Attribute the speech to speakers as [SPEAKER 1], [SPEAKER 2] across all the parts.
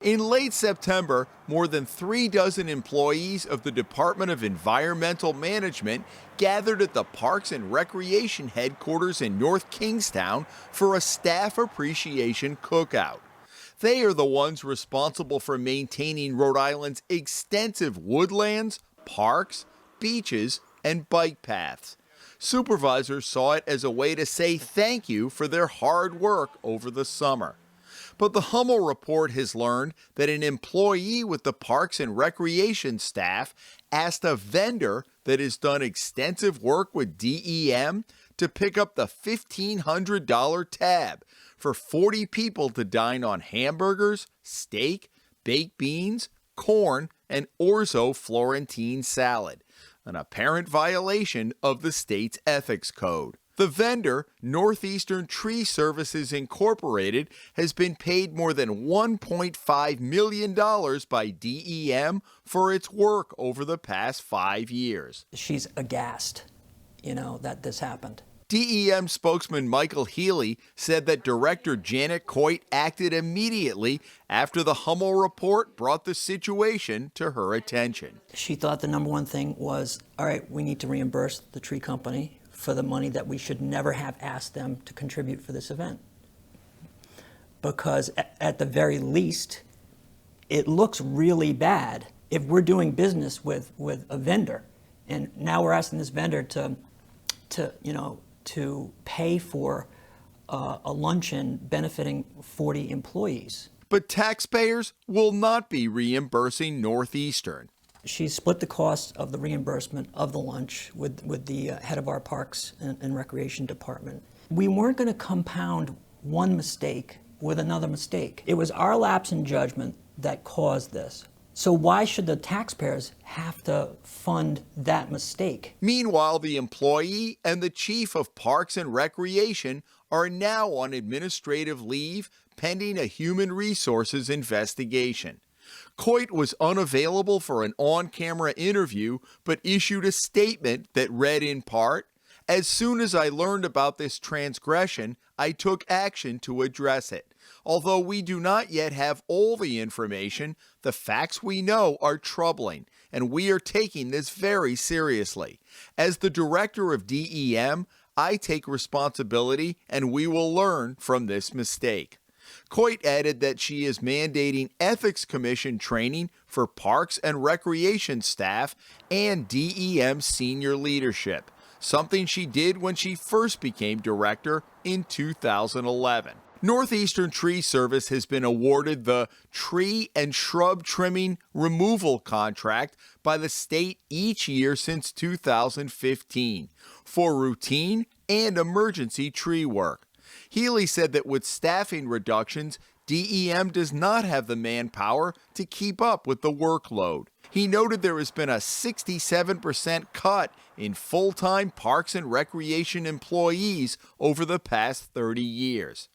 [SPEAKER 1] In late September, more than 36 employees of the Department of Environmental Management gathered at the Parks and Recreation headquarters in North Kingstown for a staff appreciation cookout. They are the ones responsible for maintaining Rhode Island's extensive woodlands, parks, beaches, and bike paths. Supervisors saw it as a way to say thank you for their hard work over the summer. But the Hummel report has learned that an employee with the Parks and Recreation staff asked a vendor that has done extensive work with DEM to pick up the $1,500 tab for 40 people to dine on hamburgers, steak, baked beans, corn, and orzo Florentine salad, an apparent violation of the state's ethics code. The vendor, Northeastern Tree Services Incorporated, has been paid more than $1.5 million by DEM for its work over the past 5 years.
[SPEAKER 2] She's aghast, that this happened.
[SPEAKER 1] DEM spokesman Michael Healy said that Director Janet Coit acted immediately after the Hummel report brought the situation to her attention.
[SPEAKER 2] She thought the number one thing was, all right, we need to reimburse the tree company for the money that we should never have asked them to contribute for this event. Because at the very least, it looks really bad if we're doing business with a vendor, and now we're asking this vendor to pay for a luncheon benefiting 40 employees.
[SPEAKER 1] But taxpayers will not be reimbursing Northeastern.
[SPEAKER 2] She split the cost of the reimbursement of the lunch with the head of our Parks and Recreation Department. We weren't going to compound one mistake with another mistake. It was our lapse in judgment that caused this. So why should the taxpayers have to fund that mistake?
[SPEAKER 1] Meanwhile, the employee and the chief of Parks and Recreation are now on administrative leave pending a human resources investigation. Coit was unavailable for an on-camera interview, but issued a statement that read in part, "As soon as I learned about this transgression, I took action to address it. Although we do not yet have all the information, the facts we know are troubling, and we are taking this very seriously. As the director of DEM, I take responsibility, and we will learn from this mistake." Coit added that she is mandating Ethics Commission training for Parks and Recreation staff and DEM senior leadership, something she did when she first became director in 2011. Northeastern Tree Service has been awarded the Tree and Shrub Trimming Removal Contract by the state each year since 2015 for routine and emergency tree work. Healy said that with staffing reductions, DEM does not have the manpower to keep up with the workload. He noted there has been a 67% cut in full-time Parks and Recreation employees over the past 30 years.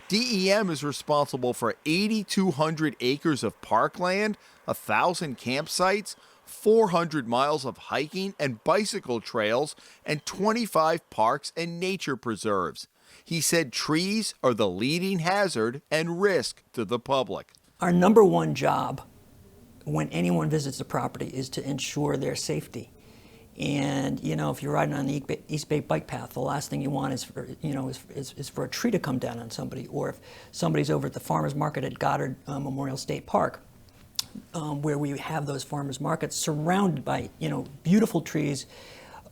[SPEAKER 1] DEM is responsible for 8,200 acres of parkland, 1,000 campsites, 400 miles of hiking and bicycle trails, and 25 parks and nature preserves. He said trees are the leading hazard and risk to the public.
[SPEAKER 2] Our number one job when anyone visits the property is to ensure their safety. And if you're riding on the East Bay bike path, the last thing you want is for a tree to come down on somebody, or if somebody's over at the farmers market at Goddard Memorial State Park, where we have those farmers markets surrounded by beautiful trees.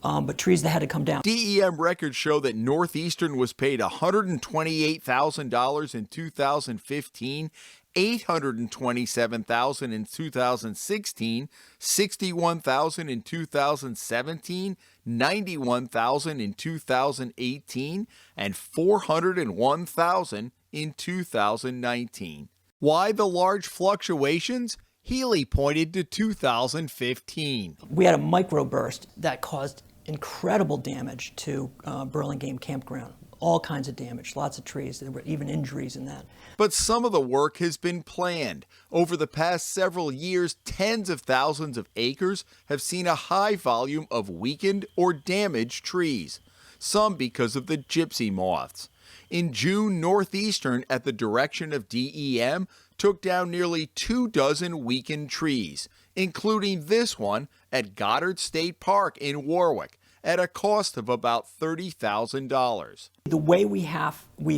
[SPEAKER 2] But trees that had to come down.
[SPEAKER 1] DEM records show that Northeastern was paid $128,000 in 2015, $827,000 in 2016, $61,000 in 2017, $91,000 in 2018, and $401,000 in 2019. Why the large fluctuations? Healy pointed to 2015.
[SPEAKER 2] We had a microburst that caused incredible damage to Burlingame Campground. All kinds of damage, lots of trees. There were even injuries in that.
[SPEAKER 1] But some of the work has been planned. Over the past several years, tens of thousands of acres have seen a high volume of weakened or damaged trees, some because of the gypsy moths. In June, Northeastern, at the direction of DEM, took down nearly 24 weakened trees, including this one at Goddard State Park in Warwick, at a cost of about $30,000.
[SPEAKER 2] The way we've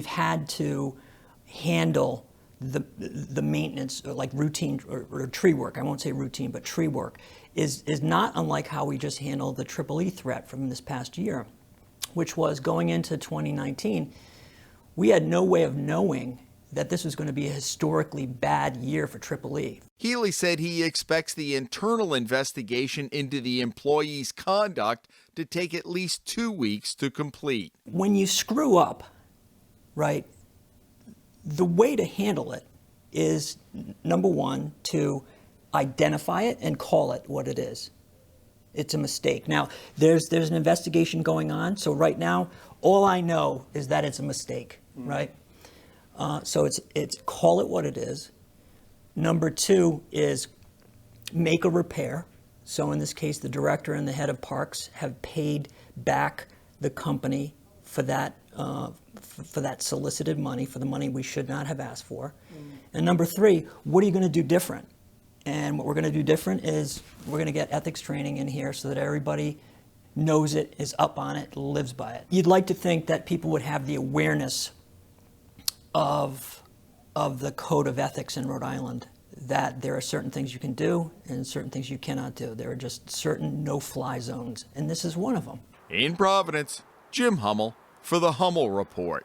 [SPEAKER 2] had to handle the maintenance, or like routine or tree work, I won't say routine, but tree work, is not unlike how we just handled the Triple E threat from this past year, which was going into 2019, we had no way of knowing that this was going to be a historically bad year for Triple E.
[SPEAKER 1] Healy said he expects the internal investigation into the employee's conduct to take at least 2 weeks to complete.
[SPEAKER 2] When you screw up, right, the way to handle it is, number one, to identify it and call it what it is. It's a mistake. Now, there's an investigation going on, so right now, all I know is that it's a mistake, right? So it's call it what it is. Number two is make a repair. So in this case, the director and the head of parks have paid back the company for that solicited money, for the money we should not have asked for. And number three, what are you going to do different? And what we're going to do different is we're going to get ethics training in here so that everybody knows it, is up on it, lives by it. You'd like to think that people would have the awareness of the code of ethics in Rhode Island, that there are certain things you can do and certain things you cannot do. There are just certain no-fly zones, and this is one of them.
[SPEAKER 1] In Providence, Jim Hummel for the Hummel Report.